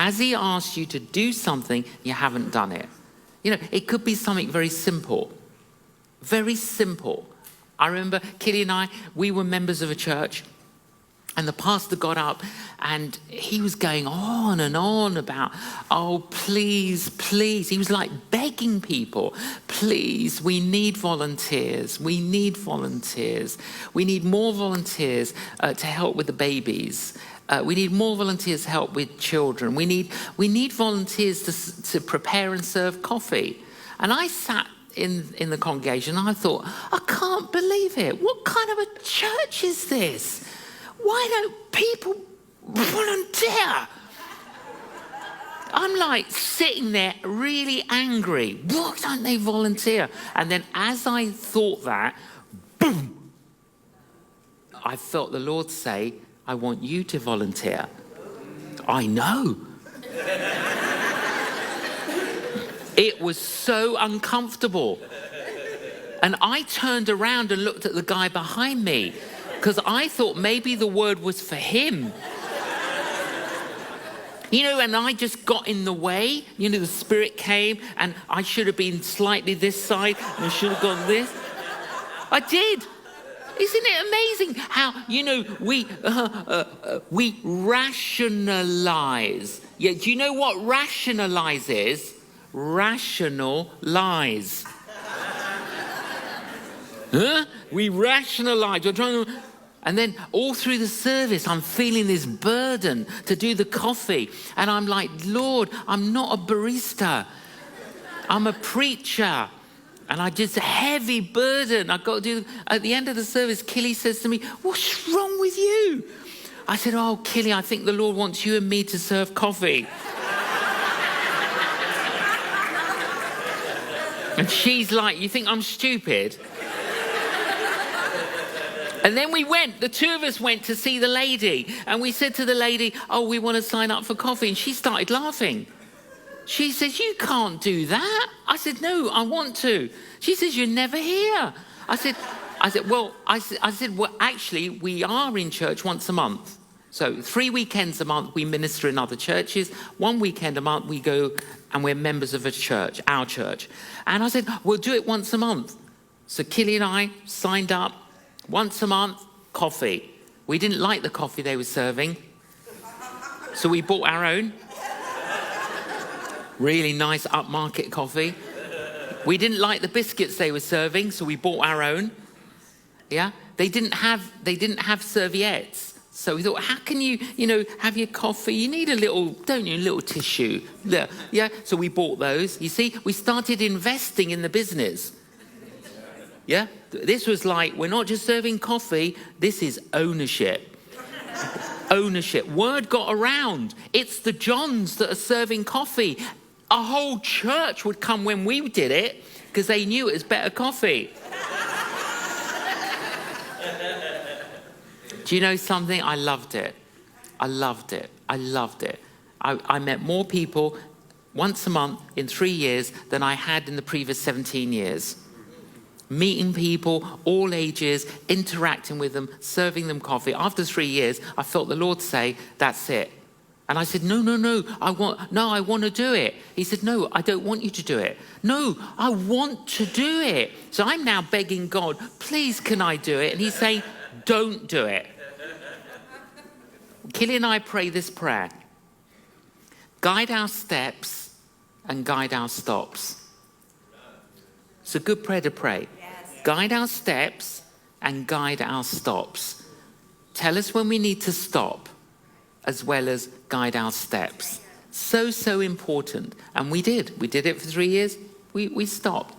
Has he asked you to do something, you haven't done it? You know, it could be something very simple. Very simple. I remember Killy and I, we were members of a church, and the pastor got up and he was going on and on about, oh, please, please. He was like begging people, please, we need volunteers. We need volunteers. We need more volunteers to help with the babies. We need more volunteers to help with children. We need volunteers to prepare and serve coffee. And I sat in the congregation and I thought, I can't believe it. What kind of a church is this? Why don't people volunteer? I'm like sitting there really angry. Why don't they volunteer? And then as I thought that, boom, I felt the Lord say, I want you to volunteer. I know. It was so uncomfortable. And I turned around and looked at the guy behind me because I thought maybe the word was for him. You know, and I just got in the way. You know, the Spirit came and I should have been slightly this side and I should have gone this. I did. Isn't it amazing how, you know, we rationalize. Yeah, do you know what rationalize is? Rational lies. Huh? We rationalize. You're trying to... And then all through the service, I'm feeling this burden to do the coffee. And I'm like, Lord, I'm not a barista. I'm a preacher. And I just, heavy burden. I got to do, at the end of the service, Killy says to me, what's wrong with you? I said, oh, Killy, I think the Lord wants you and me to serve coffee. And she's like, you think I'm stupid? And then the two of us went to see the lady. And we said to the lady, oh, we want to sign up for coffee. And she started laughing. She says, you can't do that. I said, no, I want to. She says, you're never here. I said, well, actually, we are in church once a month. So 3 weekends a month, we minister in other churches. 1 weekend a month, we go and we're members of a church, our church. And I said, we'll do it once a month. So Killy and I signed up. Once a month, coffee. We didn't like the coffee they were serving, so we bought our own. Really nice upmarket coffee. We didn't like the biscuits they were serving, so we bought our own. Yeah, they didn't have serviettes, so we thought, how can you have your coffee? You need a little, don't you, a little tissue. Yeah, so we bought those. You see, we started investing in the business. Yeah, this was like, we're not just serving coffee, this is ownership. Ownership. Word got around. It's the Johns that are serving coffee. A whole church would come when we did it because they knew it was better coffee. Do you know something? I loved it. I loved it. I loved it. I met more people once a month in 3 years than I had in the previous 17 years. Meeting people, all ages, interacting with them, serving them coffee. After 3 years, I felt the Lord say, that's it. And I said, no, I want to do it. He said, no, I don't want you to do it. No, I want to do it. So I'm now begging God, please, can I do it? And he's saying, don't do it. Killy and I pray this prayer. Guide our steps and guide our stops. It's a good prayer to pray. Yes. Guide our steps and guide our stops. Tell us when we need to stop, as well as guide our steps. So important. And we did. We did it for 3 years. We stopped.